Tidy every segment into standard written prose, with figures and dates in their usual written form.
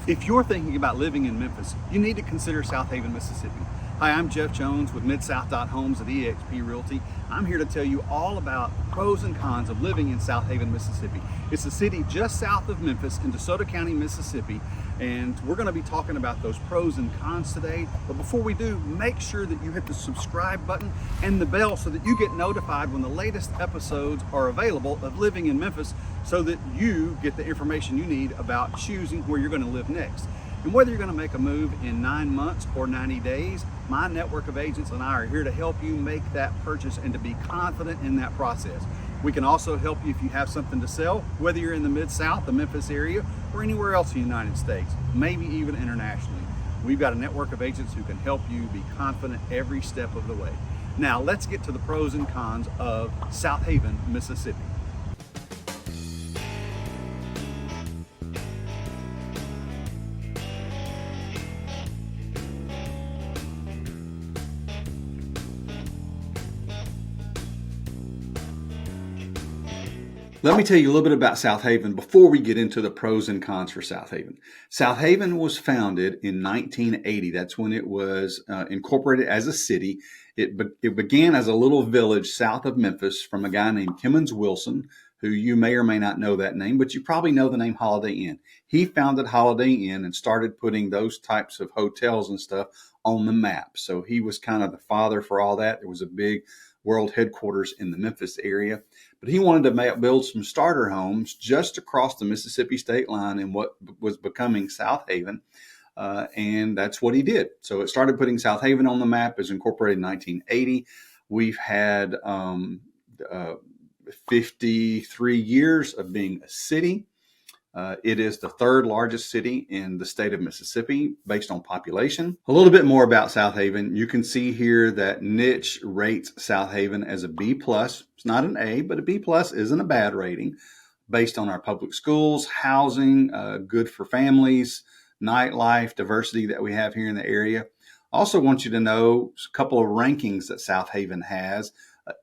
If you're thinking about living in Memphis, you need to consider Southaven, Mississippi. Hi, I'm Jeff Jones with MidSouth.Homes at eXp Realty. I'm here to tell you all about the pros and cons of living in Southaven, Mississippi. It's a city just south of Memphis in DeSoto County, Mississippi, and we're going to be talking about those pros and cons today. But before we do, make sure that you hit the subscribe button and the bell so that you get notified when the latest episodes are available of Living in Memphis, so that you get the information you need about choosing where you're going to live next. And whether you're going to make a move in 9 months or 90 days, my network of agents and I are here to help you make that purchase and to be confident in that process. We can also help you if you have something to sell, whether you're in the Mid-South, the Memphis area, or anywhere else in the United States, maybe even internationally. We've got a network of agents who can help you be confident every step of the way. Now, let's get to the pros and cons of Southaven, Mississippi. Let me tell you a little bit about Southaven before we get into the pros and cons for Southaven. Southaven was founded in 1980. That's when it was incorporated as a city. It began as a little village south of Memphis from a guy named Kimmons Wilson, who you may or may not know that name, but you probably know the name Holiday Inn. He founded Holiday Inn and started putting those types of hotels and stuff on the map. So he was kind of the father for all that. There was a big world headquarters in the Memphis area, but he wanted to build some starter homes just across the Mississippi state line in what was becoming Southaven, and that's what he did. So it started putting Southaven on the map. It was incorporated in 1980. We've had 53 years of being a city. It is the third largest city in the state of Mississippi based on population. A little bit more about Southaven. You can see here that Niche rates Southaven as a B+. It's not an A, but a B+ isn't a bad rating based on our public schools, housing, good for families, nightlife, diversity that we have here in the area. Also want you to know a couple of rankings that Southaven has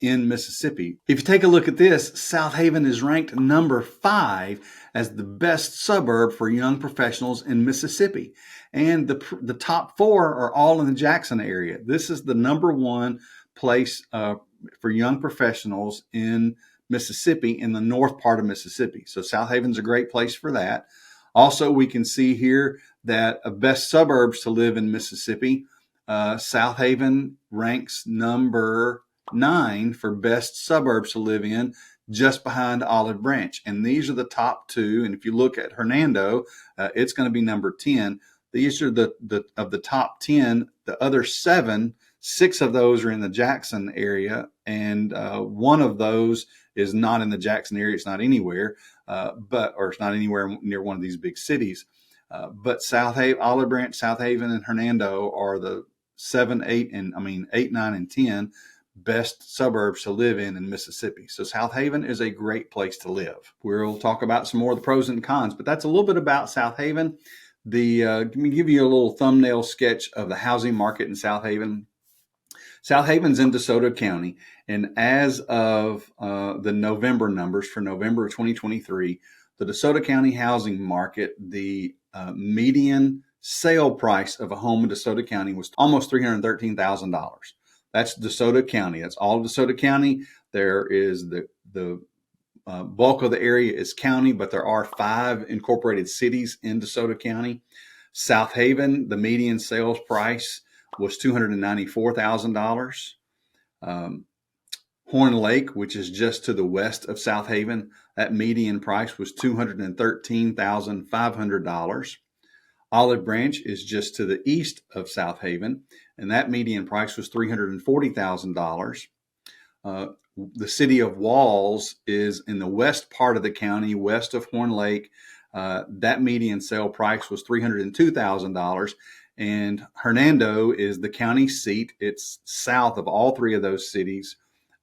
in Mississippi. If you take a look at this, Southaven is ranked number 5 as the best suburb for young professionals in Mississippi. And the top 4 are all in the Jackson area. This is the number 1 place for young professionals in Mississippi, in the north part of Mississippi. So Southaven's a great place for that. Also, we can see here that best suburbs to live in Mississippi, Southaven ranks number 9 for best suburbs to live in, just behind Olive Branch. And these are the top 2. And if you look at Hernando, it's going to be number 10. These are of the top 10. The other 6 of those are in the Jackson area, and one of those is not in the Jackson area. It's not anywhere, or it's not anywhere near one of these big cities. But Southaven, Olive Branch, Southaven, and Hernando are the 8, 9, and 10 best suburbs to live in Mississippi. So Southaven is a great place to live. We'll talk about some more of the pros and cons, but that's a little bit about Southaven. Let me give you a little thumbnail sketch of the housing market in Southaven. Southaven's in DeSoto County, and as of the November numbers for November of 2023, the DeSoto County housing market, the median sale price of a home in DeSoto County was almost $313,000. That's DeSoto County. That's all of DeSoto County. There is the bulk of the area is county, but there are 5 incorporated cities in DeSoto County. Southaven, the median sales price was $294,000. Horn Lake, which is just to the west of Southaven, that median price was $213,500. Olive Branch is just to the east of Southaven, and that median price was $340,000. The city of Walls is in the west part of the county, west of Horn Lake. That median sale price was $302,000. And Hernando is the county seat. It's south of all 3 of those cities,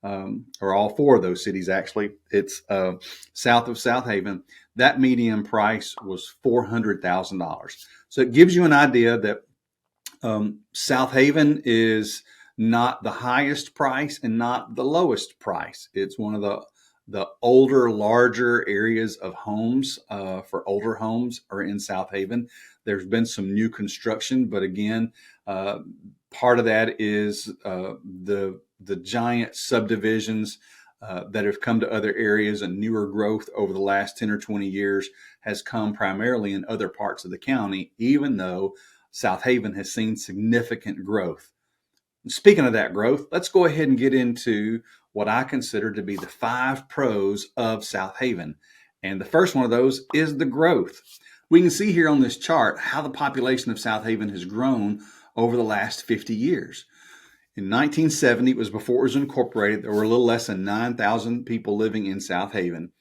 or all 4 of those cities, actually. It's south of Southaven. That median price was $400,000. So it gives you an idea that Southaven is not the highest price and not the lowest price. It's one of the older, larger areas of homes for older homes are in Southaven. There's been some new construction, but again, part of that is the giant subdivisions that have come to other areas, and newer growth over the last 10 or 20 years has come primarily in other parts of the county, even though Southaven has seen significant growth. Speaking of that growth, let's go ahead and get into what I consider to be the 5 pros of Southaven. And the first one of those is the growth. We can see here on this chart how the population of Southaven has grown over the last 50 years. In 1970, it was before it was incorporated, there were a little less than 9,000 people living in Southaven.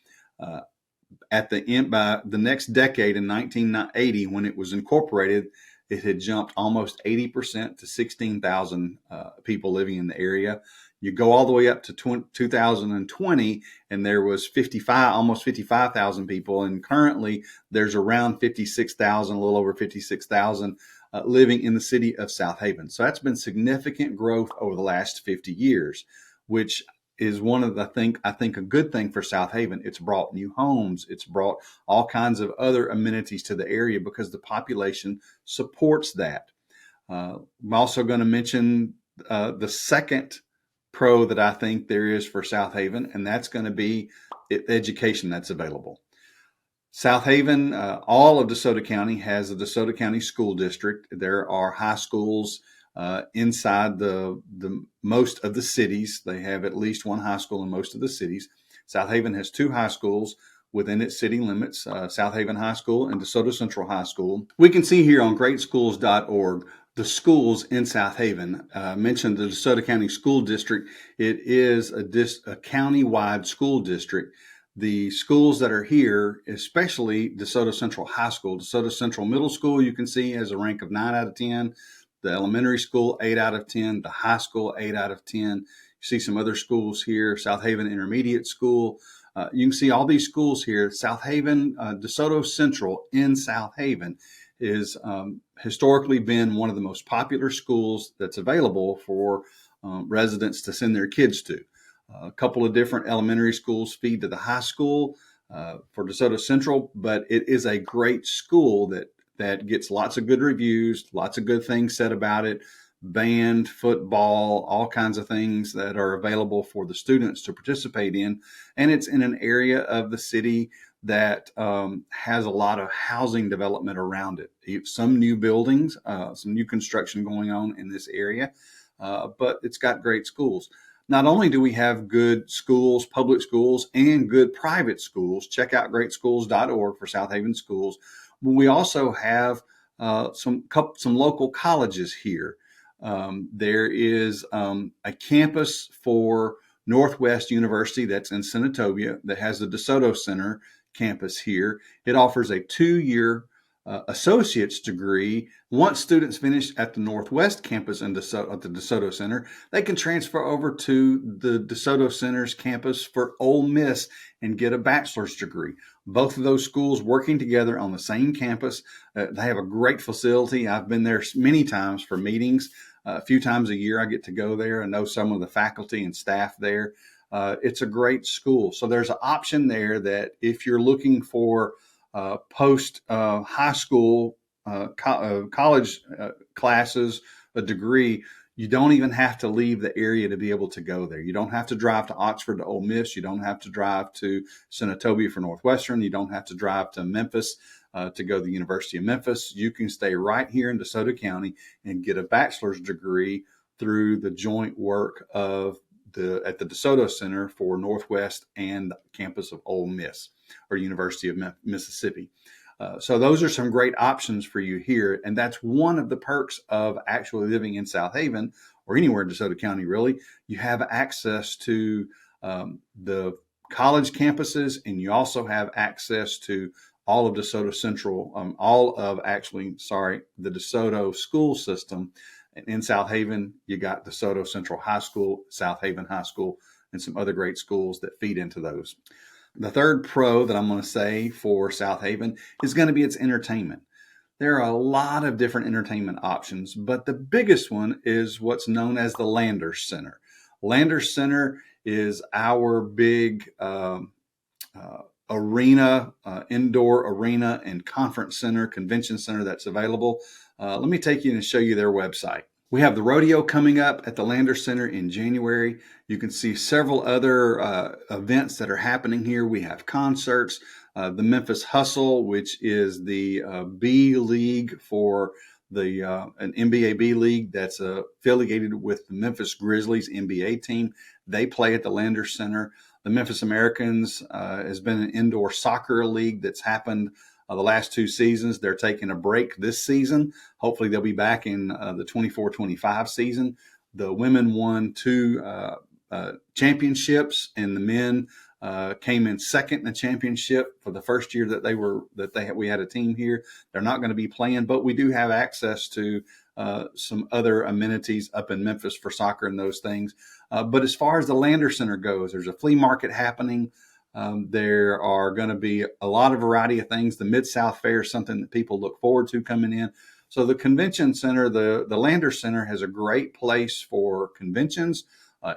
At the end, by the next decade in 1980, when it was incorporated, it had jumped almost 80% to 16,000 people living in the area. You go all the way up to 2020, and there was almost 55,000 people. And currently, there's around 56,000, a little over 56,000 living in the city of Southaven. So that's been significant growth over the last 50 years, which is one of the I think a good thing for Southaven. It's brought new homes. It's brought all kinds of other amenities to the area because the population supports that. I'm also going to mention the second pro that I think there is for Southaven, and that's going to be education that's available. Southaven, all of DeSoto County has a DeSoto County school district. There are high schools inside the most of the cities. They have at least one high school in most of the cities. Southaven has 2 high schools within its city limits, Southaven High School and DeSoto Central High School. We can see here on greatschools.org the schools in Southaven. Mentioned the DeSoto County School District. It is a county-wide school district. The schools that are here, especially DeSoto Central High School, DeSoto Central Middle School, you can see has a rank of 9 out of 10. The elementary school, 8 out of 10. The high school, 8 out of 10. You see some other schools here, Southaven Intermediate School. You can see all these schools here. Southaven, DeSoto Central in Southaven is historically been one of the most popular schools that's available for residents to send their kids to. A couple of different elementary schools feed to the high school for DeSoto Central, but it is a great school that gets lots of good reviews, lots of good things said about it, band, football, all kinds of things that are available for the students to participate in. And it's in an area of the city that has a lot of housing development around it. Some new buildings, some new construction going on in this area, but it's got great schools. Not only do we have good schools, public schools, and good private schools, check out greatschools.org for Southaven schools, but we also have some local colleges here. There is a campus for Northwest University that's in Senatobia that has the DeSoto Center campus here. It offers a 2-year associate's degree. Once students finish at the Northwest campus at the DeSoto Center, they can transfer over to the DeSoto Center's campus for Ole Miss and get a bachelor's degree. Both of those schools working together on the same campus. They have a great facility. I've been there many times for meetings. A few times a year I get to go there and know some of the faculty and staff there. It's a great school. So there's an option there that if you're looking for post high school, college classes, a degree, you don't even have to leave the area to be able to go there. You don't have to drive to Oxford to Ole Miss. You don't have to drive to Senatobia for Northwestern. You don't have to drive to Memphis to go to the University of Memphis. You can stay right here in DeSoto County and get a bachelor's degree through the joint work of at the DeSoto Center for Northwest and the campus of Ole Miss or University of Mississippi. So those are some great options for you here. And that's one of the perks of actually living in Southaven or anywhere in DeSoto County, really. You have access to the college campuses, and you also have access to all of DeSoto Central, the DeSoto school system. In Southaven, you got DeSoto Central High School, Southaven High School, and some other great schools that feed into those. The third pro that I'm going to say for Southaven is going to be its entertainment. There are a lot of different entertainment options, but the biggest one is what's known as the Landers Center. Landers Center is our big arena, indoor arena and conference center, convention center that's available. Let me take you and show you their website. We have the rodeo coming up at the Lander Center in January. You can see several other events that are happening here. We have concerts, the Memphis Hustle, which is the B League for an NBA B League that's affiliated with the Memphis Grizzlies NBA team. They play at the Lander Center. The Memphis Americans has been an indoor soccer league that's happened the last 2 seasons. They're taking a break this season. Hopefully they'll be back in the 24-25 season. The women won 2 championships, and the men came in second in the championship for the first year that we had a team here. They're not going to be playing, but we do have access to some other amenities up in Memphis for soccer and those things. But as far as the Lander Center goes, there's a flea market happening. There are going to be a lot of variety of things. The Mid-South Fair is something that people look forward to coming in. So the convention center, the Lander Center, has a great place for conventions,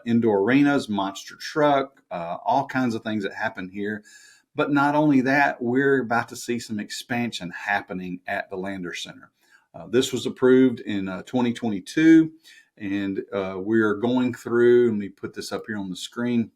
indoor arenas, monster truck, all kinds of things that happen here. But not only that, we're about to see some expansion happening at the Lander Center. This was approved in 2022, and we're going through, let me put this up here on the screen.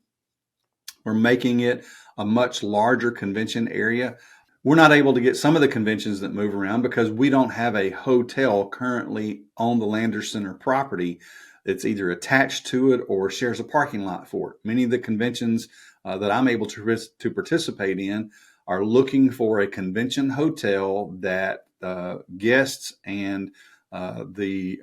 We're making it a much larger convention area. We're not able to get some of the conventions that move around because we don't have a hotel currently on the Lander Center property. It's either attached to it or shares a parking lot for it. Many of the conventions that I'm able to participate in are looking for a convention hotel that guests and the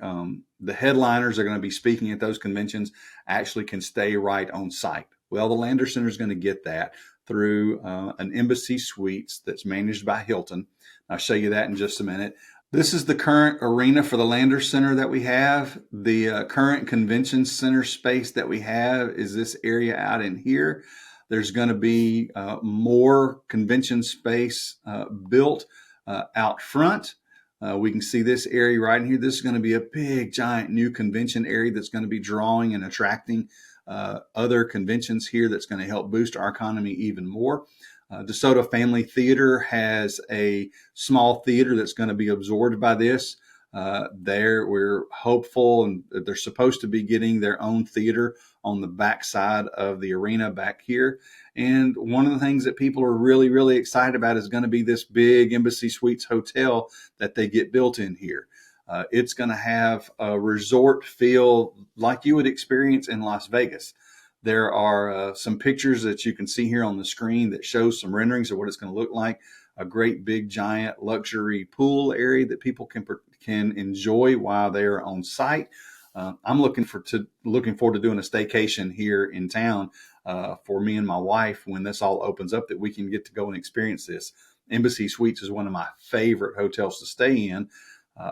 headliners are going to be speaking at those conventions actually can stay right on site. Well, the Lander Center is going to get that through an Embassy Suites that's managed by Hilton. I'll show you that in just a minute. This is the current arena for the Lander Center that we have. The current convention center space that we have is this area out in here. There's going to be more convention space built out front. We can see this area right in here. This is going to be a big, giant new convention area that's going to be drawing and attracting other conventions here. That's going to help boost our economy even more. DeSoto Family Theater has a small theater that's going to be absorbed by this. We're hopeful, and they're supposed to be getting their own theater on the back side of the arena back here. And one of the things that people are really, really excited about is going to be this big Embassy Suites hotel that they get built in here. It's going to have a resort feel like you would experience in Las Vegas. There are some pictures that you can see here on the screen that shows some renderings of what it's going to look like. A great big giant luxury pool area that people can enjoy while they're on site. I'm looking forward to doing a staycation here in town for me and my wife when this all opens up, that we can get to go and experience this. Embassy Suites is one of my favorite hotels to stay in.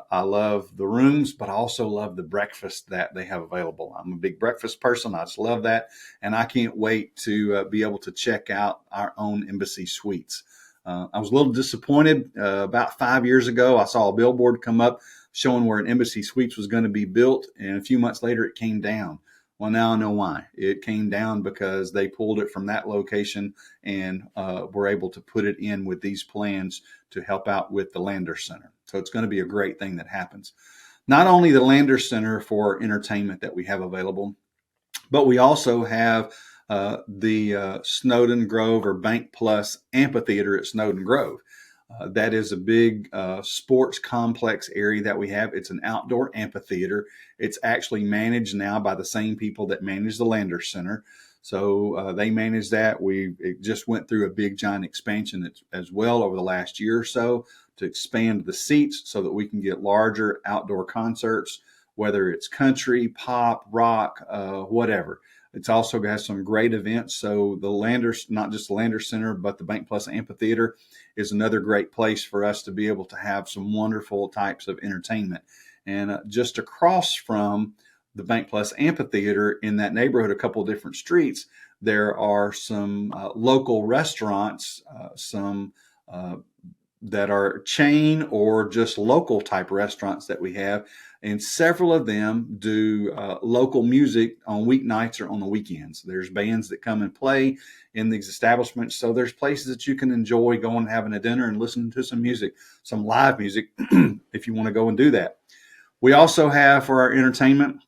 I love the rooms, but I also love the breakfast that they have available. I'm a big breakfast person. I just love that. And I can't wait to be able to check out our own Embassy Suites. I was a little disappointed. About 5 years ago, I saw a billboard come up showing where an Embassy Suites was going to be built. And a few months later, it came down. Well, now I know why. It came down because they pulled it from that location and were able to put it in with these plans to help out with the Lander Center. So it's going to be a great thing that happens. Not only the Lander Center for entertainment that we have available, but we also have the Snowden Grove or Bank Plus Amphitheater at Snowden Grove. That is a big sports complex area that we have. It's an outdoor amphitheater. It's actually managed now by the same people that manage the Lander Center. So they manage that. It just went through a big giant expansion as well over the last year or so to expand the seats so that we can get larger outdoor concerts, whether it's country, pop, rock, whatever. It's also got some great events. So not just the Lander Center, but the Bank Plus Amphitheater is another great place for us to be able to have some wonderful types of entertainment. And just across from the Bank Plus Amphitheater in that neighborhood, a couple of different streets, there are some local restaurants, some that are chain or just local type restaurants that we have. And several of them do local music on weeknights or on the weekends. There's bands that come and play in these establishments. So there's places that you can enjoy going and having a dinner and listening to some music, some live music, if you want to go and do that. We also have for our entertainment,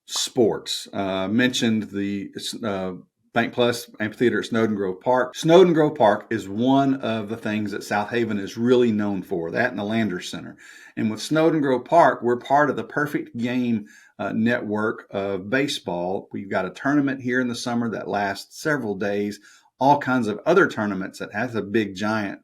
sports. Mentioned the Bank Plus Amphitheater at Snowden Grove Park. Snowden Grove Park is one of the things that Southaven is really known for, that and the Landers Center. And with Snowden Grove Park, we're part of the Perfect Game network of baseball. We've got a tournament here in the summer that lasts several days, all kinds of other tournaments that has a big, giant,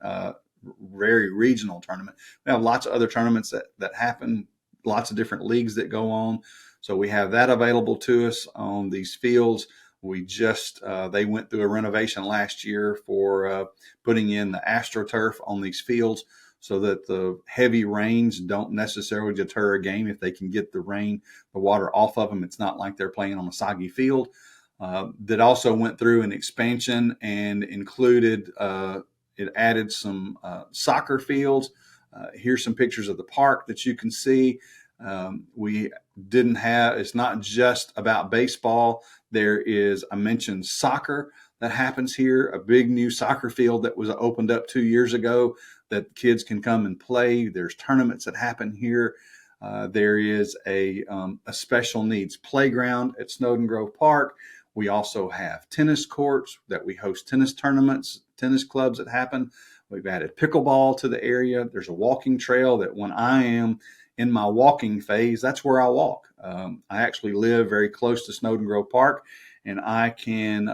very regional tournament. We have lots of other tournaments that happen, lots of different leagues that go on. So we have that available to us on these fields. We just, they went through a renovation last year for putting in the AstroTurf on these fields so that the heavy rains don't necessarily deter a game. If they can get the water off of them, it's not like they're playing on a soggy field. That also went through an expansion and included, it added some soccer fields. Here's some pictures of the park that you can see. We didn't have, it's not just about baseball. There is, I mentioned soccer that happens here, a big new soccer field that was opened up 2 years ago that kids can come and play. There's tournaments that happen here. There is a special needs playground at Snowden Grove Park. We also have tennis courts that we host tennis tournaments, tennis clubs that happen. We've added pickleball to the area. There's a walking trail that when I am in my walking phase, that's where I walk. I actually live very close to Snowden Grove Park, and I can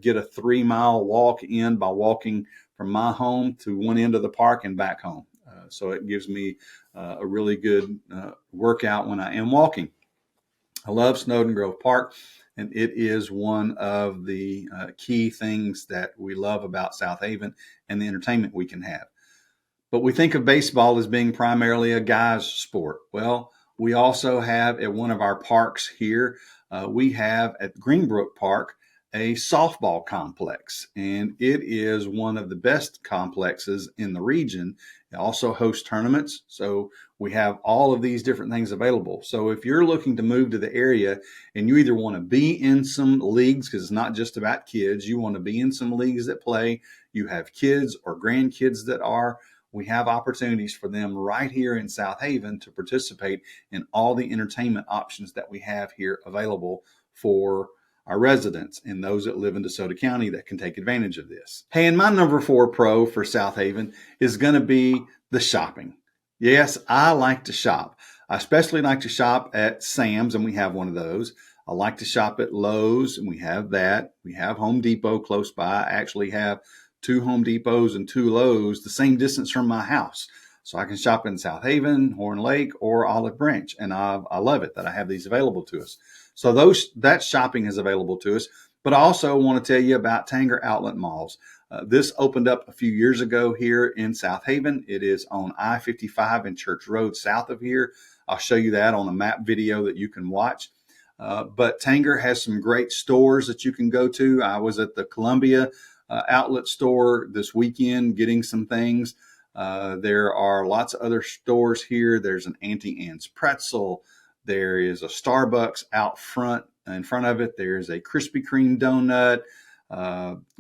get a 3-mile walk in by walking from my home to one end of the park and back home. So it gives me a really good workout when I am walking. I love Snowden Grove Park, and it is one of the key things that we love about Southaven and the entertainment we can have. But we think of baseball as being primarily a guy's sport. Well, we also have at one of our parks here, we have at Greenbrook Park a softball complex, and it is one of the best complexes in the region. It also hosts tournaments, so we have all of these different things available. So if you're looking to move to the area and you either want to be in some leagues, because it's not just about kids, you want to be in some leagues that play, you have kids or grandkids that are, we have opportunities for them right here in Southaven to participate in all the entertainment options that we have here available for our residents and those that live in DeSoto County that can take advantage of this. Hey, and my number 4 pro for Southaven is going to be the shopping. Yes, I like to shop. I especially like to shop at Sam's, and we have one of those. I like to shop at Lowe's, and we have that. We have Home Depot close by. I actually have 2 Home Depots and 2 Lowe's the same distance from my house. So I can shop in Southaven, Horn Lake, or Olive Branch. And I love it that I have these available to us. So that shopping is available to us. But I also want to tell you about Tanger Outlet Malls. This opened up a few years ago here in Southaven. It is on I-55 and Church Road south of here. I'll show you that on a map video that you can watch. But Tanger has some great stores that you can go to. I was at the Columbia outlet store this weekend getting some things. There are lots of other stores here. There's an Auntie Anne's Pretzel. There is a Starbucks out front. In front of it, there's a Krispy Kreme donut,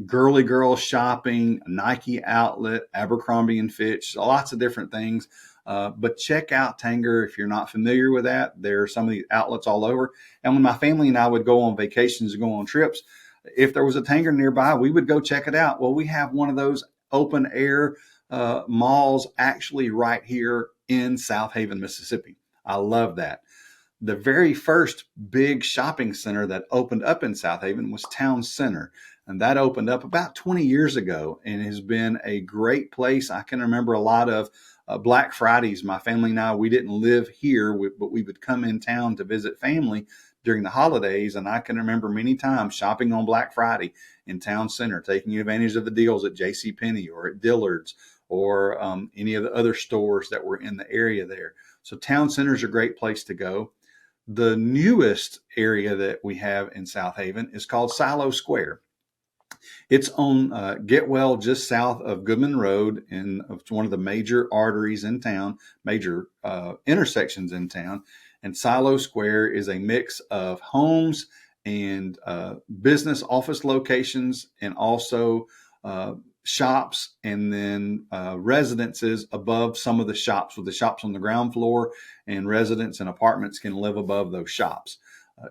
Girly Girl Shopping, Nike outlet, Abercrombie and Fitch, lots of different things. But check out Tanger if you're not familiar with that. There are some of the outlets all over. And when my family and I would go on vacations and go on trips, if there was a Tanger nearby, we would go check it out. Well, we have one of those open air malls actually right here in Southaven, Mississippi. I love that. The very first big shopping center that opened up in Southaven was Town Center. And that opened up about 20 years ago and has been a great place. I can remember a lot of Black Fridays. My family and I, we didn't live here, but we would come in town to visit family during the holidays. And I can remember many times shopping on Black Friday in Town Center, taking advantage of the deals at JCPenney or at Dillard's or any of the other stores that were in the area there. So Town Center is a great place to go. The newest area that we have in Southaven is called Silo Square. It's on Getwell, just south of Goodman Road, and it's one of the major arteries in town, major intersections in town. And Silo Square is a mix of homes and business office locations, and also shops, and then residences above some of the shops, with the shops on the ground floor, and residents and apartments can live above those shops.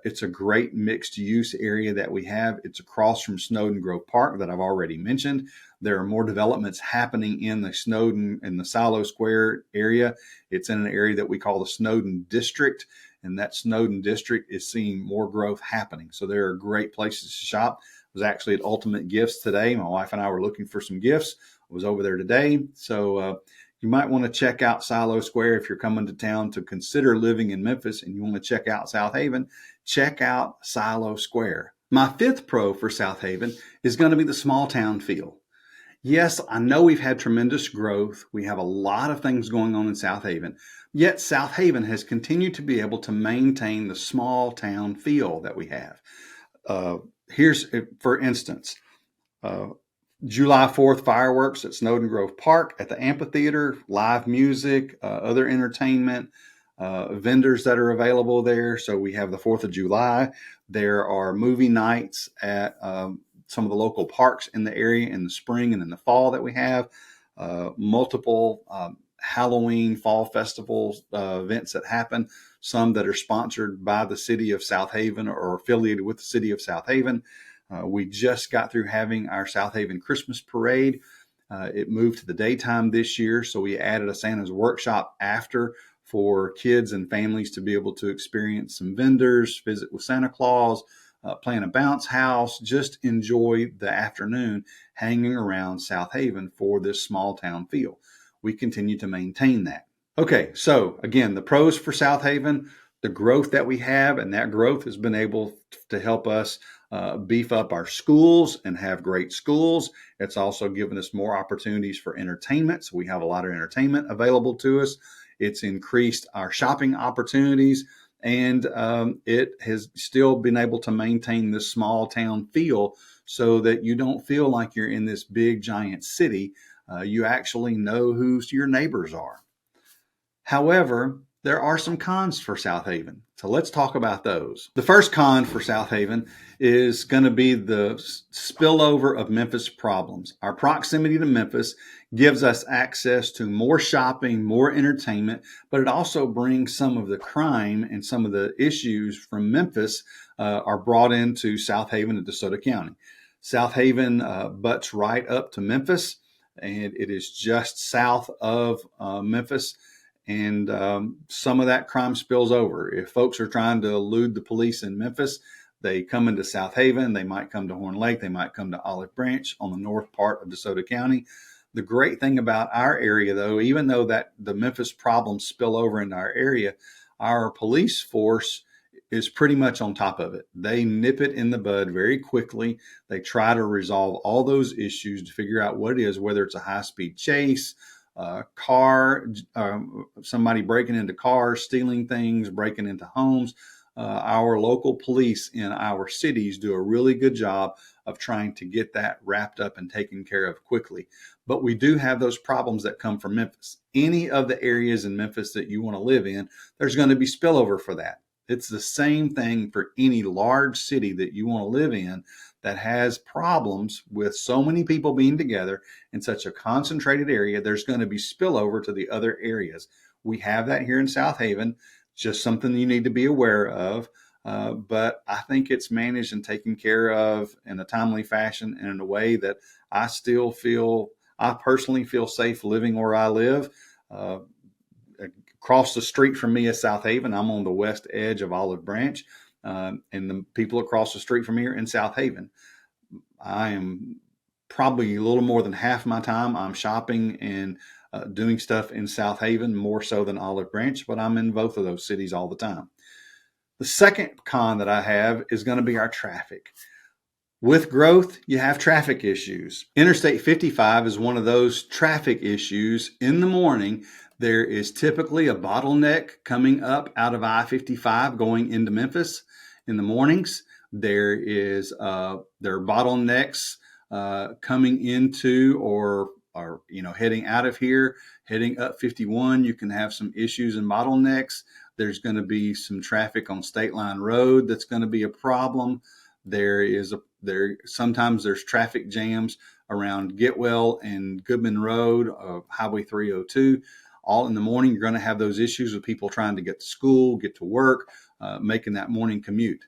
It's a great mixed use area that we have. It's across from Snowden Grove Park that I've already mentioned. There are more developments happening in the Snowden and the Silo Square area. It's in an area that we call the Snowden District, and that Snowden District is seeing more growth happening. So there are great places to shop. I was actually at Ultimate Gifts today. My wife and I were looking for some gifts. I was over there today. So you might want to check out Silo Square if you're coming to town to consider living in Memphis and you want to check out Southaven. Check out Silo Square. My fifth pro for Southaven is going to be the small town feel. Yes, I know we've had tremendous growth. We have a lot of things going on in Southaven, yet Southaven has continued to be able to maintain the small town feel that we have. Here's, for instance, July 4th fireworks at Snowden Grove Park, at the amphitheater, live music, other entertainment, vendors that are available there. So we have the 4th of July. There are movie nights at some of the local parks in the area in the spring and in the fall that we have. Multiple Halloween, fall festival events that happen, some that are sponsored by the city of Southaven or affiliated with the city of Southaven. We just got through having our Southaven Christmas parade. It moved to the daytime this year, so we added a Santa's workshop after for kids and families to be able to experience some vendors, visit with Santa Claus, play in a bounce house, just enjoy the afternoon hanging around Southaven for this small town feel. We continue to maintain that. Okay, so again, the pros for Southaven, the growth that we have, and that growth has been able to help us beef up our schools and have great schools. It's also given us more opportunities for entertainment. So we have a lot of entertainment available to us. It's increased our shopping opportunities, and it has still been able to maintain this small town feel so that you don't feel like you're in this big giant city. You actually know who your neighbors are. However, there are some cons for Southaven. So let's talk about those. The first con for Southaven is going to be the spillover of Memphis problems. Our proximity to Memphis gives us access to more shopping, more entertainment, but it also brings some of the crime and some of the issues from Memphis are brought into Southaven and DeSoto County. Southaven butts right up to Memphis, and it is just south of Memphis. And some of that crime spills over. If folks are trying to elude the police in Memphis, they come into Southaven, they might come to Horn Lake, they might come to Olive Branch on the north part of DeSoto County. The great thing about our area, though, even though that the Memphis problems spill over into our area, our police force is pretty much on top of it. They nip it in the bud very quickly. They try to resolve all those issues to figure out what it is, whether it's a high-speed chase, somebody breaking into cars, stealing things, breaking into homes. Our local police in our cities do a really good job of trying to get that wrapped up and taken care of quickly. But we do have those problems that come from Memphis. Any of the areas in Memphis that you want to live in, there's going to be spillover for that. It's the same thing for any large city that you want to live in that has problems with so many people being together in such a concentrated area. There's going to be spillover to the other areas. We have that here in Southaven, just something you need to be aware of. But I think it's managed and taken care of in a timely fashion and in a way that I personally feel safe living where I live. Across the street from me is Southaven. I'm on the west edge of Olive Branch. And the people across the street from here in Southaven. I am probably a little more than half my time I'm shopping and doing stuff in Southaven, more so than Olive Branch, but I'm in both of those cities all the time. The second con that I have is going to be our traffic. With growth, you have traffic issues. Interstate 55 is one of those traffic issues. In the morning, there is typically a bottleneck coming up out of I-55 going into Memphis in the mornings. There are bottlenecks coming into or heading out of here, heading up 51, you can have some issues and bottlenecks. There's going to be some traffic on State Line Road that's going to be a problem. Sometimes there's traffic jams around Getwell and Goodman Road, Highway 302. All in the morning, you're going to have those issues with people trying to get to school, get to work, making that morning commute.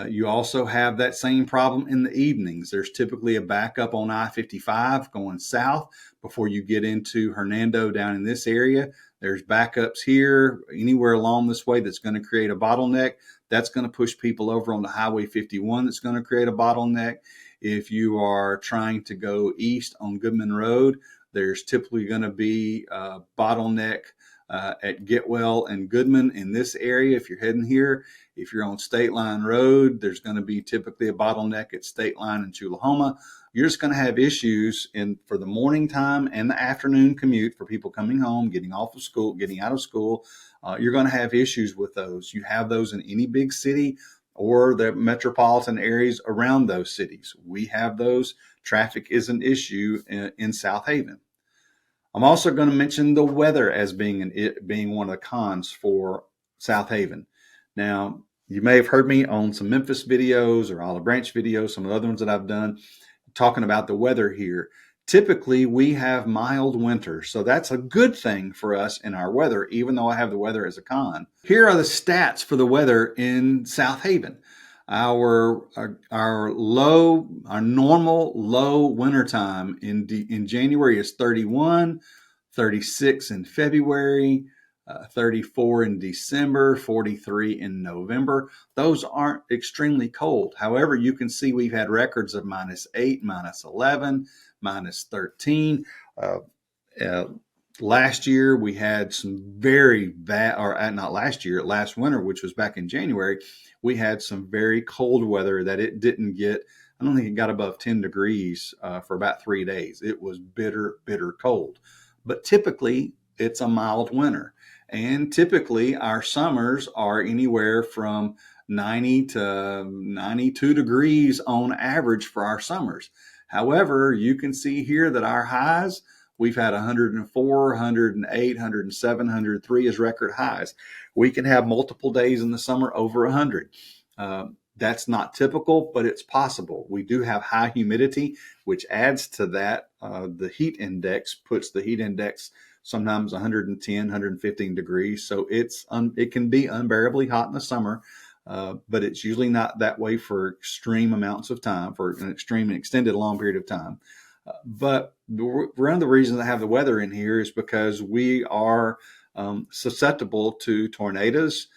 You also have that same problem in the evenings. There's typically a backup on I-55 going south before you get into Hernando down in this area. There's backups here, anywhere along this way that's going to create a bottleneck. That's going to push people over onto Highway 51. That's going to create a bottleneck. If you are trying to go east on Goodman Road, there's typically going to be a bottleneck at Getwell and Goodman in this area. If you're heading here, if you're on State Line Road, there's going to be typically a bottleneck at State Line in Tullahoma. You're just going to have issues for the morning time and the afternoon commute for people coming home, getting off of school, getting out of school. You're going to have issues with those. You have those in any big city or the metropolitan areas around those cities. We have those. Traffic is an issue in Southaven. I'm also going to mention the weather as being one of the cons for Southaven. Now, you may have heard me on some Memphis videos or Olive Branch videos, some of the other ones that I've done, talking about the weather here. Typically, we have mild winters, so that's a good thing for us in our weather, even though I have the weather as a con. Here are the stats for the weather in Southaven. Our normal low winter time in January is 31, 36 in February, 34 in December, 43 in November. Those aren't extremely cold. However, you can see we've had records of -8, -11, -13. Last year, we had some very bad, or not last year, last winter, which was back in January, we had some very cold weather that it didn't get. I don't think it got above 10 degrees for about 3 days. It was bitter, bitter cold. But typically, it's a mild winter. And typically, our summers are anywhere from 90 to 92 degrees on average for our summers. However, you can see here that our highs, we've had 104, 108, 107, 103 as record highs. We can have multiple days in the summer over 100. That's not typical, but it's possible. We do have high humidity, which adds to that. The heat index puts the heat index sometimes 110, 115 degrees. So it can be unbearably hot in the summer, but it's usually not that way for extreme amounts of time, for an extreme and extended long period of time. But one of the reasons I have the weather in here is because we are susceptible to tornadoes.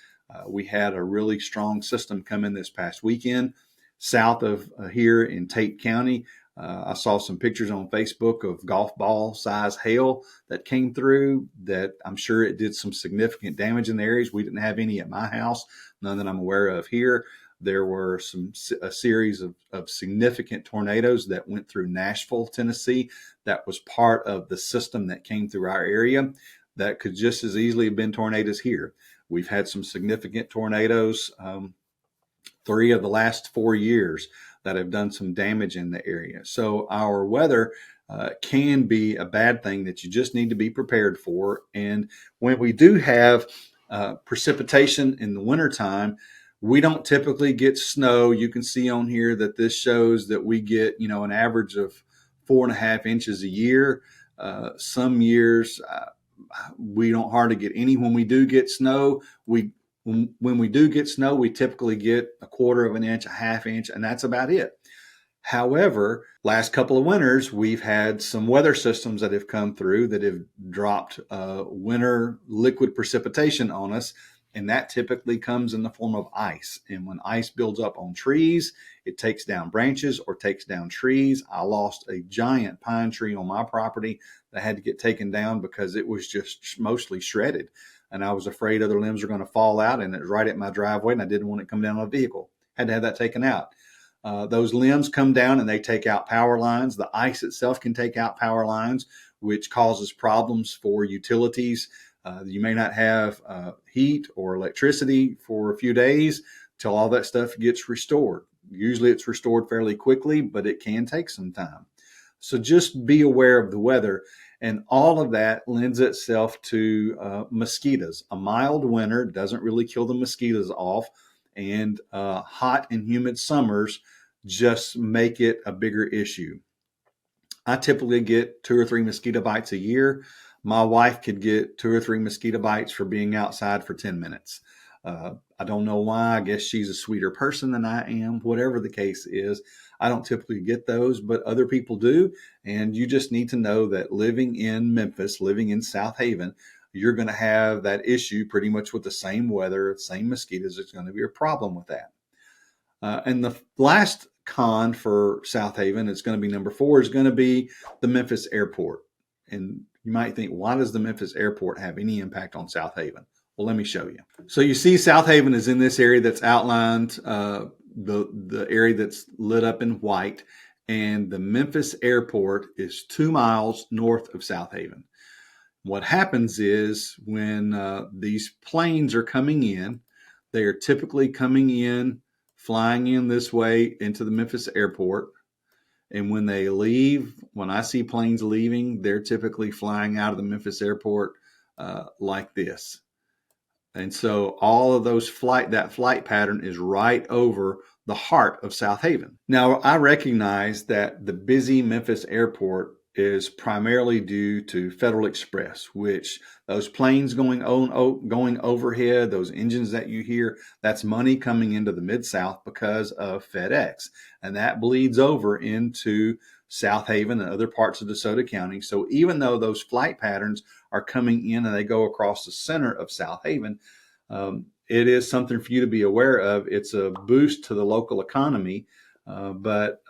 We had a really strong system come in this past weekend south of here in Tate County. I saw some pictures on Facebook of golf ball size hail that came through that I'm sure it did some significant damage in the areas. We didn't have any at my house, none that I'm aware of here. There were a series of significant tornadoes that went through Nashville, Tennessee. That was part of the system that came through our area. That could just as easily have been tornadoes here. We've had some significant tornadoes, 3 of the last 4 years, that have done some damage in the area. So our weather can be a bad thing that you just need to be prepared for. And when we do have precipitation in the wintertime, we don't typically get snow. You can see on here that this shows that we get, an average of 4.5 inches a year. Some years we don't hardly get any. When we do get snow, when we do get snow, we typically get 1/4 of an inch, 1/2 inch, and that's about it. However, last couple of winters, we've had some weather systems that have come through that have dropped winter liquid precipitation on us. And that typically comes in the form of ice. And when ice builds up on trees, it takes down branches or takes down trees. I lost a giant pine tree on my property that had to get taken down because it was just mostly shredded. And I was afraid other limbs were going to fall out, and it was right at my driveway, and I didn't want it to come down on a vehicle. Had to have that taken out. Those limbs come down and they take out power lines. The ice itself can take out power lines, which causes problems for utilities. You may not have heat or electricity for a few days till all that stuff gets restored. Usually it's restored fairly quickly, but it can take some time. So just be aware of the weather. And all of that lends itself to mosquitoes. A mild winter doesn't really kill the mosquitoes off, and hot and humid summers just make it a bigger issue. I typically get 2 or 3 mosquito bites a year. My wife could get 2 or 3 mosquito bites for being outside for 10 minutes. I don't know why. I guess she's a sweeter person than I am. Whatever the case is, I don't typically get those, but other people do. And you just need to know that living in Memphis, living in Southaven, you're going to have that issue pretty much with the same weather, same mosquitoes. It's going to be a problem with that. And the last con for Southaven, it's going to be number 4, is going to be the Memphis Airport. And you might think, why does the Memphis Airport have any impact on Southaven? Well, let me show you. So you see Southaven is in this area that's outlined, the area that's lit up in white, and the Memphis Airport is 2 miles north of Southaven. What happens is when these planes are coming in, they are typically coming in, flying in this way into the Memphis Airport. And when they leave, when I see planes leaving, they're typically flying out of the Memphis Airport like this. And so all of those that flight pattern is right over the heart of Southaven. Now, I recognize that the busy Memphis Airport is primarily due to Federal Express, which those planes going overhead, those engines that you hear, that's money coming into the Mid-South because of FedEx. And that bleeds over into Southaven and other parts of DeSoto County. So even though those flight patterns are coming in and they go across the center of Southaven, it is something for you to be aware of. It's a boost to the local economy, but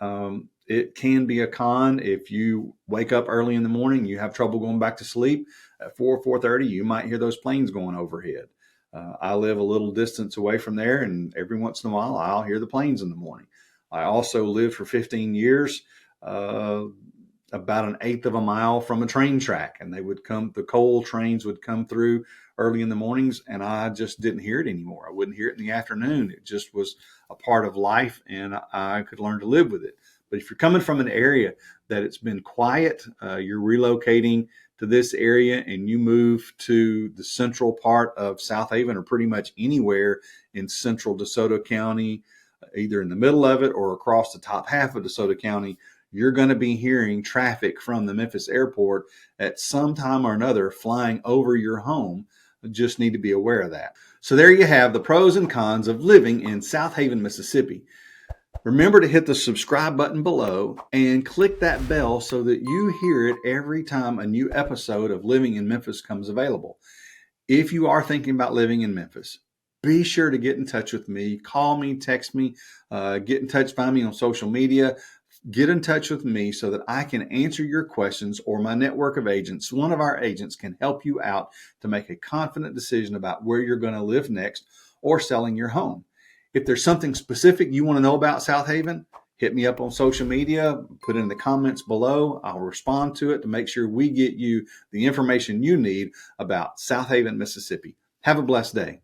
it can be a con if you wake up early in the morning, you have trouble going back to sleep. At 4:30, you might hear those planes going overhead. I live a little distance away from there, and every once in a while, I'll hear the planes in the morning. I also lived for 15 years about 1/8 of a mile from a train track, and the coal trains would come through early in the mornings, and I just didn't hear it anymore. I wouldn't hear it in the afternoon. It just was a part of life, and I could learn to live with it. But if you're coming from an area that it's been quiet, you're relocating to this area and you move to the central part of Southaven or pretty much anywhere in central DeSoto County, either in the middle of it or across the top half of DeSoto County, you're going to be hearing traffic from the Memphis Airport at some time or another flying over your home. Just need to be aware of that. So there you have the pros and cons of living in Southaven, Mississippi. Remember to hit the subscribe button below and click that bell so that you hear it every time a new episode of Living in Memphis comes available. If you are thinking about living in Memphis, be sure to get in touch with me. Call me, text me, get in touch, find me on social media. Get in touch with me so that I can answer your questions, or my network of agents. One of our agents can help you out to make a confident decision about where you're going to live next or selling your home. If there's something specific you want to know about Southaven, hit me up on social media, put it in the comments below. I'll respond to it to make sure we get you the information you need about Southaven, Mississippi. Have a blessed day.